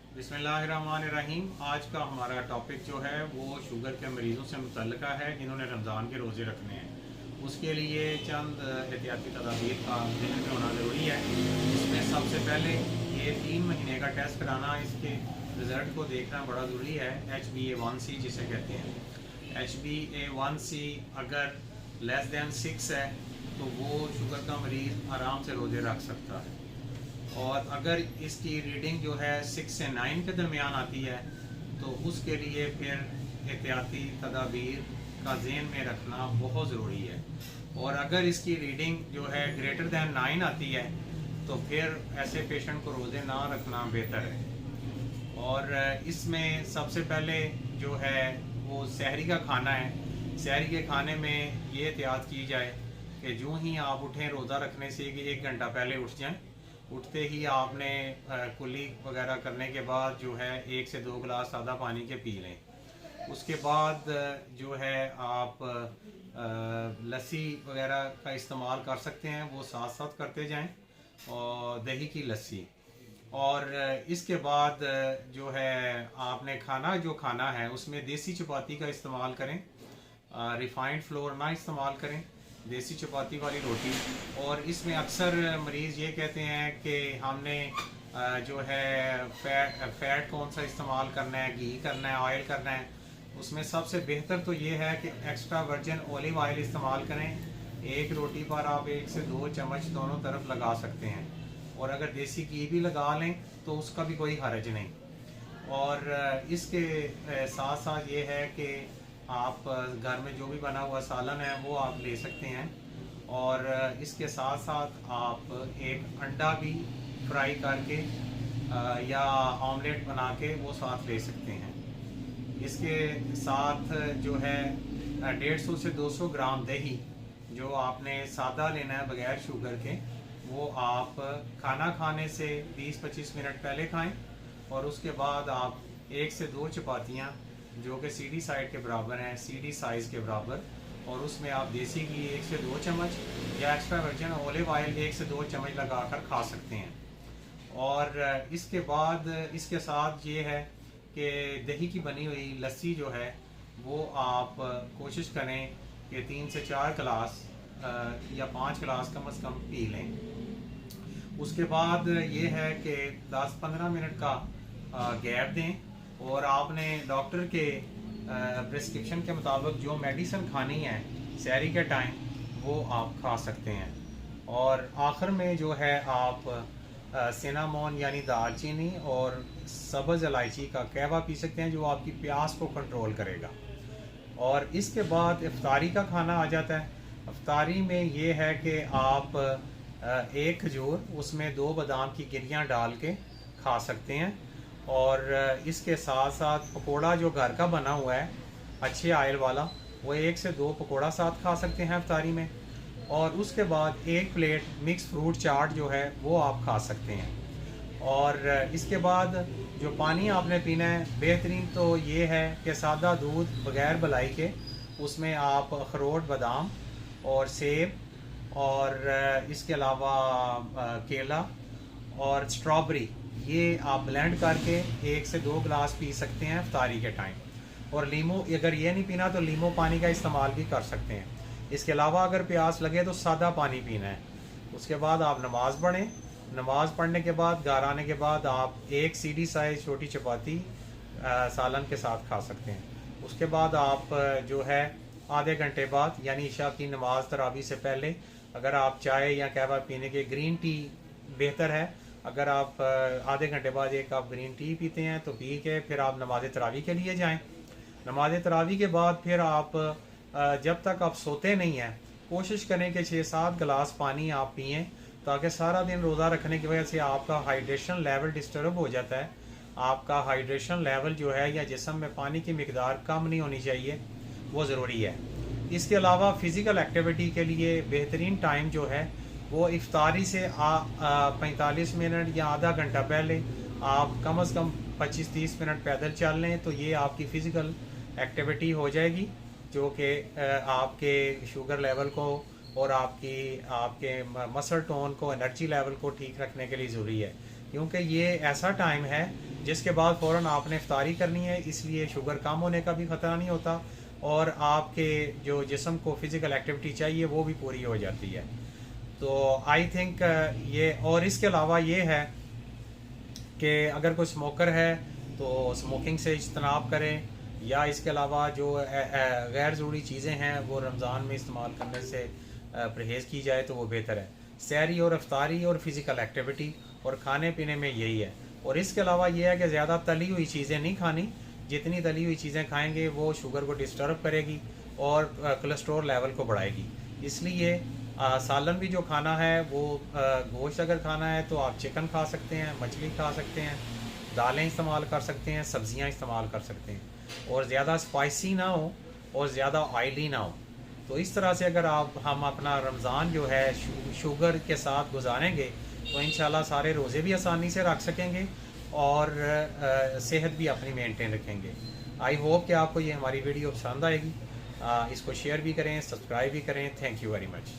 बिस्मिल्लाहिर्रहमानिर्रहीम। आज का हमारा टॉपिक जो है वो शुगर के मरीज़ों से मुतल्लिका है जिन्होंने रमज़ान के रोज़े रखने हैं। उसके लिए चंद एहतियाती तदाबीर का ज़हन में होना ज़रूरी है। इसमें सबसे पहले ये 3 महीने का टेस्ट कराना, इसके रिज़ल्ट को देखना बड़ा ज़रूरी है। HbA1c जिसे कहते हैं, HbA1c अगर <6 है तो वो शुगर का मरीज़ आराम से रोज़े रख सकता है। और अगर इसकी रीडिंग जो है 6 से 9 के दरमियान आती है तो उसके लिए फिर एहतियाती तदाबीर का ज़हन में रखना बहुत ज़रूरी है। और अगर इसकी रीडिंग जो है >9 आती है तो फिर ऐसे पेशेंट को रोज़े ना रखना बेहतर है। और इसमें सबसे पहले जो है वो सहरी का खाना है। सहरी के खाने में ये एहतियात की जाए कि जो ही आप उठें रोज़ा रखने से कि 1 घंटा पहले उठ जाएं। उठते ही आपने कुली वगैरह करने के बाद जो है 1 से 2 गिलास सादा पानी के पी लें। उसके बाद जो है आप लस्सी वगैरह का इस्तेमाल कर सकते हैं, वो साथ साथ करते जाएं, और दही की लस्सी। और इसके बाद जो है आपने खाना जो खाना है उसमें देसी चपाती का इस्तेमाल करें, रिफाइंड फ्लोर ना इस्तेमाल करें, देसी चपाती वाली रोटी। और इसमें अक्सर मरीज़ ये कहते हैं कि हमने जो है फ़ैट कौन सा इस्तेमाल करना है, घी करना है, ऑयल करना है। उसमें सबसे बेहतर तो ये है कि एक्स्ट्रा वर्जिन ऑलिव ऑयल इस्तेमाल करें। एक रोटी पर आप 1 से 2 चम्मच दोनों तरफ लगा सकते हैं, और अगर देसी घी भी लगा लें तो उसका भी कोई हर्ज नहीं। और इसके साथ साथ ये है कि आप घर में जो भी बना हुआ सालन है वो आप ले सकते हैं। और इसके साथ साथ आप एक अंडा भी फ्राई करके या ऑमलेट बना के वो साथ ले सकते हैं। इसके साथ जो है 150 से 200 ग्राम दही जो आपने सादा लेना है बगैर शुगर के, वो आप खाना खाने से 20-25 मिनट पहले खाएं। और उसके बाद आप 1 से 2 चपातियाँ जो कि सीडी साइड के बराबर हैं, सीडी साइज़ के बराबर, और उसमें आप देसी घी 1 से 2 चम्मच या एक्स्ट्रा वर्जिन ऑलिव ऑयल 1 से 2 चम्मच लगाकर खा सकते हैं। और इसके बाद इसके साथ ये है कि दही की बनी हुई लस्सी जो है वो आप कोशिश करें कि 3 से 4 गिलास या 5 गिलास कम से कम पी लें। उसके बाद ये है कि 10-15 मिनट का गैप दें, और आपने डॉक्टर के प्रिस्क्रिप्शन के मुताबिक जो मेडिसिन खानी है सहरी के टाइम वो आप खा सकते हैं। और आखिर में जो है आप सिनामोन यानी दालचीनी और सब्ज़ इलायची का कहवा पी सकते हैं जो आपकी प्यास को कंट्रोल करेगा। और इसके बाद इफ्तारी का खाना आ जाता है। इफ्तारी में ये है कि आप एक खजूर उसमें 2 बादाम की गिरियाँ डाल के खा सकते हैं। और इसके साथ साथ पकोड़ा जो घर का बना हुआ है अच्छे ऑयल वाला, वो 1 से 2 पकोड़ा साथ खा सकते हैं इफ्तारी में। और उसके बाद 1 प्लेट मिक्स फ्रूट चाट जो है वो आप खा सकते हैं। और इसके बाद जो पानी आपने पीना है बेहतरीन तो ये है कि सादा दूध बग़ैर मलाई के, उसमें आप अखरोट, बादाम और सेब और इसके अलावा केला और स्ट्रॉबेरी, ये आप ब्लेंड करके 1 से 2 गिलास पी सकते हैं इफ्तारी के टाइम। और लीमू, अगर ये नहीं पीना तो लीमू पानी का इस्तेमाल भी कर सकते हैं। इसके अलावा अगर प्यास लगे तो सादा पानी पीना है। उसके बाद आप नमाज़ पढ़ें। नमाज़ पढ़ने के बाद घर आने के बाद आप 1 सीडी साइज़ छोटी चपाती सालन के साथ खा सकते हैं। उसके बाद आप जो है आधे घंटे बाद यानी इशा की नमाज तरावी से पहले अगर आप चाय या कहवा पीने के, ग्रीन टी बेहतर है। अगर आप आधे घंटे बाद 1 कप ग्रीन टी पीते हैं तो पी के फिर आप नमाज तरावी के लिए जाएं। नमाज तरावी के बाद फिर आप जब तक आप सोते नहीं हैं कोशिश करें कि 6-7 गिलास पानी आप पिएं, ताकि सारा दिन रोज़ा रखने की वजह से आपका हाइड्रेशन लेवल डिस्टर्ब हो जाता है। आपका हाइड्रेशन लेवल जो है या जिस्म में पानी की मिकदार कम नहीं होनी चाहिए, वो ज़रूरी है। इसके अलावा फ़िज़िकल एक्टिविटी के लिए बेहतरीन टाइम जो है वो इफ्तारी से 45 मिनट या आधा घंटा पहले आप कम से कम 25-30 मिनट पैदल चल लें, तो ये आपकी फ़िज़िकल एक्टिविटी हो जाएगी जो कि आपके शुगर लेवल को और आपके मसल टोन को, एनर्जी लेवल को ठीक रखने के लिए ज़रूरी है। क्योंकि ये ऐसा टाइम है जिसके बाद फ़ौरन आपने इफ्तारी करनी है, इसलिए शुगर कम होने का भी ख़तरा नहीं होता और आपके जो जिस्म को फ़िज़िकल एक्टिविटी चाहिए वो भी पूरी हो जाती है। तो आई थिंक ये, और इसके अलावा ये है कि अगर कोई स्मोकर है तो स्मोकिंग से इज्तनाब करें, या इसके अलावा जो गैर ज़रूरी चीज़ें हैं वो रमज़ान में इस्तेमाल करने से परहेज़ की जाए तो वो बेहतर है। सहरी और इफ्तारी और फ़िज़िकल एक्टिविटी और खाने पीने में यही है। और इसके अलावा ये है कि ज़्यादा तली हुई चीज़ें नहीं खानी, जितनी तली हुई चीज़ें खाएंगे वो शुगर को डिस्टर्ब करेगी और कोलेस्ट्रॉल लेवल को बढ़ाएगी। इसलिए सालन भी जो खाना है वो गोश्त अगर खाना है तो आप चिकन खा सकते हैं, मछली खा सकते हैं, दालें इस्तेमाल कर सकते हैं, सब्जियां इस्तेमाल कर सकते हैं, और ज़्यादा स्पाइसी ना हो और ज़्यादा ऑयली ना हो। तो इस तरह से अगर हम अपना रमज़ान जो है शुगर के साथ गुजारेंगे तो इंशाल्लाह सारे रोज़े भी आसानी से रख सकेंगे और सेहत भी अपनी मेंटेन रखेंगे। आई होप कि आपको ये हमारी वीडियो पसंद आएगी। इसको शेयर भी करें, सब्सक्राइब भी करें। Thank you very much.